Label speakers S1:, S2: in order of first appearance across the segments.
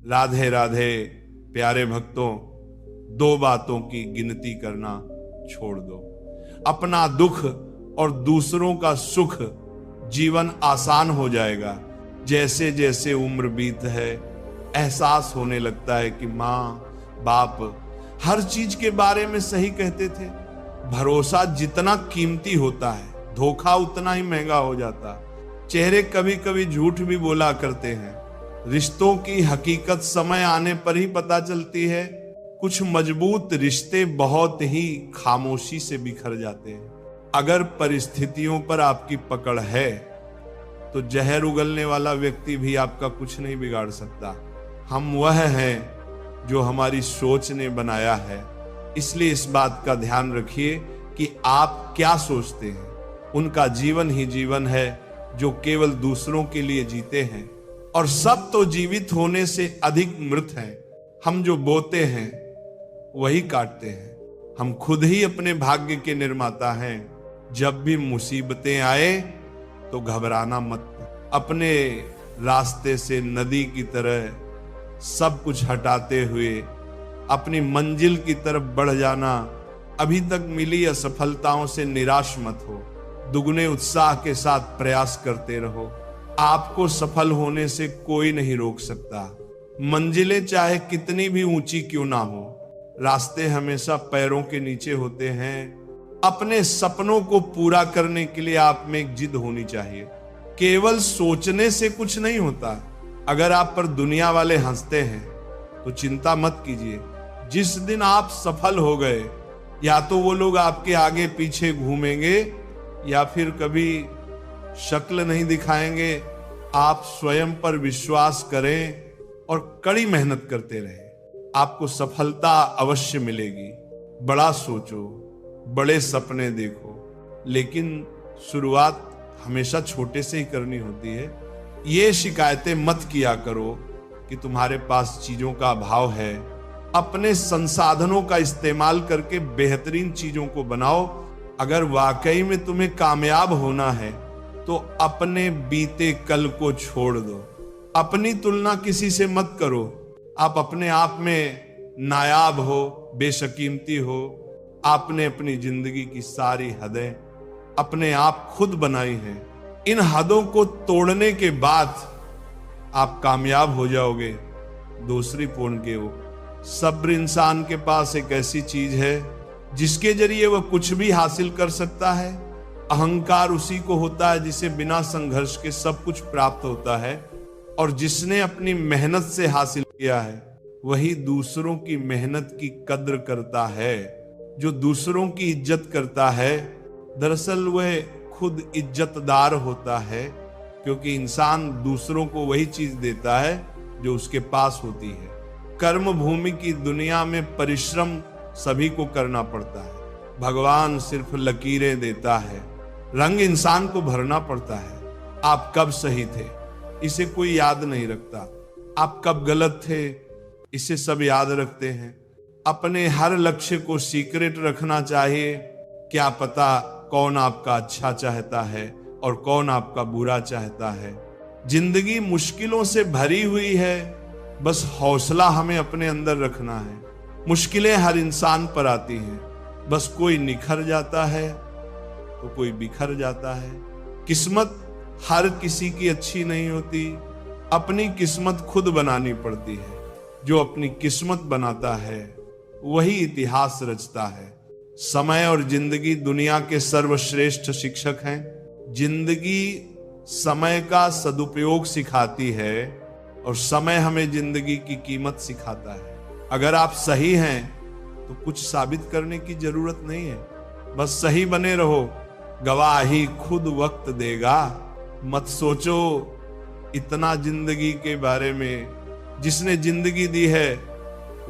S1: राधे राधे प्यारे भक्तों, दो बातों की गिनती करना छोड़ दो। अपना दुख और दूसरों का सुख, जीवन आसान हो जाएगा। जैसे जैसे उम्र बीत है, एहसास होने लगता है कि माँ बाप हर चीज के बारे में सही कहते थे। भरोसा जितना कीमती होता है, धोखा उतना ही महंगा हो जाता। चेहरे कभी कभी झूठ भी बोला करते हैं। रिश्तों की हकीकत समय आने पर ही पता चलती है। कुछ मजबूत रिश्ते बहुत ही खामोशी से बिखर जाते हैं। अगर परिस्थितियों पर आपकी पकड़ है तो जहर उगलने वाला व्यक्ति भी आपका कुछ नहीं बिगाड़ सकता। हम वह हैं जो हमारी सोच ने बनाया है। इसलिए इस बात का ध्यान रखिए कि आप क्या सोचते हैं। उनका जीवन ही जीवन है जो केवल दूसरों के लिए जीते हैं, और सब तो जीवित होने से अधिक मृत हैं। हम जो बोते हैं वही काटते हैं। हम खुद ही अपने भाग्य के निर्माता हैं। जब भी मुसीबतें आए तो घबराना मत। अपने रास्ते से नदी की तरह सब कुछ हटाते हुए अपनी मंजिल की तरफ बढ़ जाना। अभी तक मिली असफलताओं से निराश मत हो। दुगने उत्साह के साथ प्रयास करते रहो। आपको सफल होने से कोई नहीं रोक सकता। मंजिलें चाहे कितनी भी ऊंची क्यों ना हो, रास्ते हमेशा पैरों के नीचे होते हैं। अपने सपनों को पूरा करने के लिए आप में एक जिद होनी चाहिए। केवल सोचने से कुछ नहीं होता। अगर आप पर दुनिया वाले हंसते हैं तो चिंता मत कीजिए। जिस दिन आप सफल हो गए, या तो वो लोग आपके आगे पीछे घूमेंगे या फिर कभी शक्ल नहीं दिखाएंगे। आप स्वयं पर विश्वास करें और कड़ी मेहनत करते रहें। आपको सफलता अवश्य मिलेगी। बड़ा सोचो, बड़े सपने देखो, लेकिन शुरुआत हमेशा छोटे से ही करनी होती है। ये शिकायतें मत किया करो कि तुम्हारे पास चीजों का अभाव है। अपने संसाधनों का इस्तेमाल करके बेहतरीन चीजों को बनाओ। अगर वाकई में तुम्हें कामयाब होना है तो अपने बीते कल को छोड़ दो। अपनी तुलना किसी से मत करो। आप अपने आप में नायाब हो, बेशकीमती हो। आपने अपनी जिंदगी की सारी हदें अपने आप खुद बनाई हैं। इन हदों को तोड़ने के बाद आप कामयाब हो जाओगे। दूसरी पूर्ण के हो, सब्र इंसान के पास एक ऐसी चीज है जिसके जरिए वह कुछ भी हासिल कर सकता है। अहंकार उसी को होता है जिसे बिना संघर्ष के सब कुछ प्राप्त होता है, और जिसने अपनी मेहनत से हासिल किया है वही दूसरों की मेहनत की कद्र करता है। जो दूसरों की इज्जत करता है, दरअसल वह खुद इज्जतदार होता है, क्योंकि इंसान दूसरों को वही चीज देता है जो उसके पास होती है। कर्म भूमि की दुनिया में परिश्रम सभी को करना पड़ता है। भगवान सिर्फ लकीरें देता है, रंग इंसान को भरना पड़ता है। आप कब सही थे इसे कोई याद नहीं रखता। आप कब गलत थे इसे सब याद रखते हैं। अपने हर लक्ष्य को सीक्रेट रखना चाहिए। क्या पता कौन आपका अच्छा चाहता है और कौन आपका बुरा चाहता है। जिंदगी मुश्किलों से भरी हुई है, बस हौसला हमें अपने अंदर रखना है। मुश्किलें हर इंसान पर आती हैं, बस कोई निखर जाता है तो कोई बिखर जाता है। किस्मत हर किसी की अच्छी नहीं होती। अपनी किस्मत खुद बनानी पड़ती है। जो अपनी किस्मत बनाता है वही इतिहास रचता है। समय और जिंदगी दुनिया के सर्वश्रेष्ठ शिक्षक हैं। जिंदगी समय का सदुपयोग सिखाती है और समय हमें जिंदगी की कीमत सिखाता है। अगर आप सही हैं तो कुछ साबित करने की जरूरत नहीं है, बस सही बने रहो। गवाही खुद वक्त देगा। मत सोचो इतना जिंदगी के बारे में। जिसने जिंदगी दी है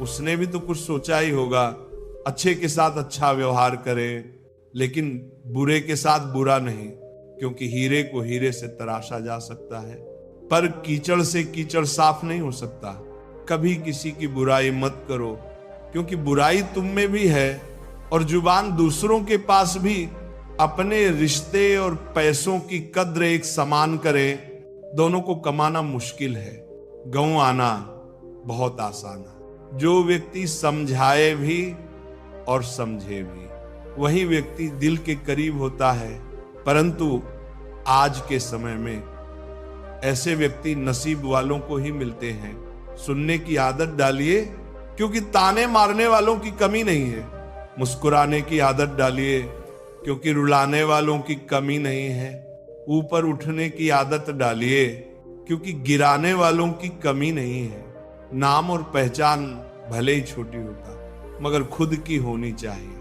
S1: उसने भी तो कुछ सोचा ही होगा। अच्छे के साथ अच्छा व्यवहार करें, लेकिन बुरे के साथ बुरा नहीं, क्योंकि हीरे को हीरे से तराशा जा सकता है, पर कीचड़ से कीचड़ साफ नहीं हो सकता। कभी किसी की बुराई मत करो, क्योंकि बुराई तुम में भी है और जुबान दूसरों के पास भी। अपने रिश्ते और पैसों की कद्र एक समान करें। दोनों को कमाना मुश्किल है, गंवाना बहुत आसान है। जो व्यक्ति समझाए भी और समझे भी, वही व्यक्ति दिल के करीब होता है। परंतु आज के समय में ऐसे व्यक्ति नसीब वालों को ही मिलते हैं। सुनने की आदत डालिए, क्योंकि ताने मारने वालों की कमी नहीं है। मुस्कुराने की आदत डालिए, क्योंकि रुलाने वालों की कमी नहीं है। ऊपर उठने की आदत डालिए, क्योंकि गिराने वालों की कमी नहीं है। नाम और पहचान भले ही छोटी होता, मगर खुद की होनी चाहिए।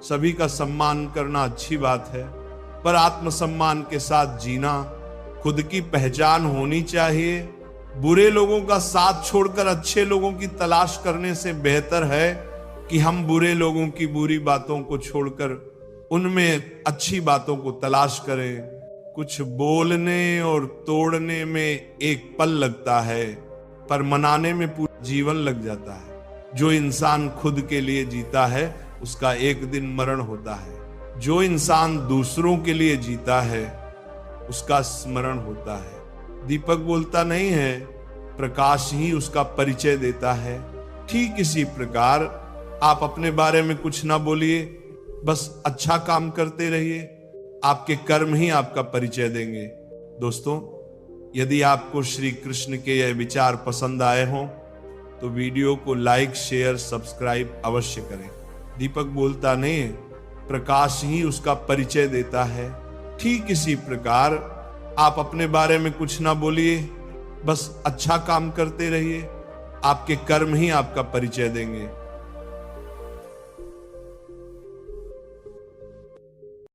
S1: सभी का सम्मान करना अच्छी बात है, पर आत्मसम्मान के साथ जीना, खुद की पहचान होनी चाहिए। बुरे लोगों का साथ छोड़कर अच्छे लोगों की तलाश करने से बेहतर है कि हम बुरे लोगों की बुरी बातों को छोड़कर उनमें अच्छी बातों को तलाश करें। कुछ बोलने और तोड़ने में एक पल लगता है, पर मनाने में पूरा जीवन लग जाता है। जो इंसान खुद के लिए जीता है, उसका एक दिन मरण होता है। जो इंसान दूसरों के लिए जीता है, उसका स्मरण होता है। दीपक बोलता नहीं है, प्रकाश ही उसका परिचय देता है। ठीक इसी प्रकार आप अपने बारे में कुछ ना बोलिए, बस अच्छा काम करते रहिए। आपके कर्म ही आपका परिचय देंगे। दोस्तों, यदि आपको श्री कृष्ण के यह विचार पसंद आए हों तो वीडियो को लाइक, शेयर, सब्सक्राइब अवश्य करें। दीपक बोलता नहीं है, प्रकाश ही उसका परिचय देता है। ठीक इसी प्रकार आप अपने बारे में कुछ ना बोलिए, बस अच्छा काम करते रहिए। आपके कर्म ही आपका परिचय देंगे।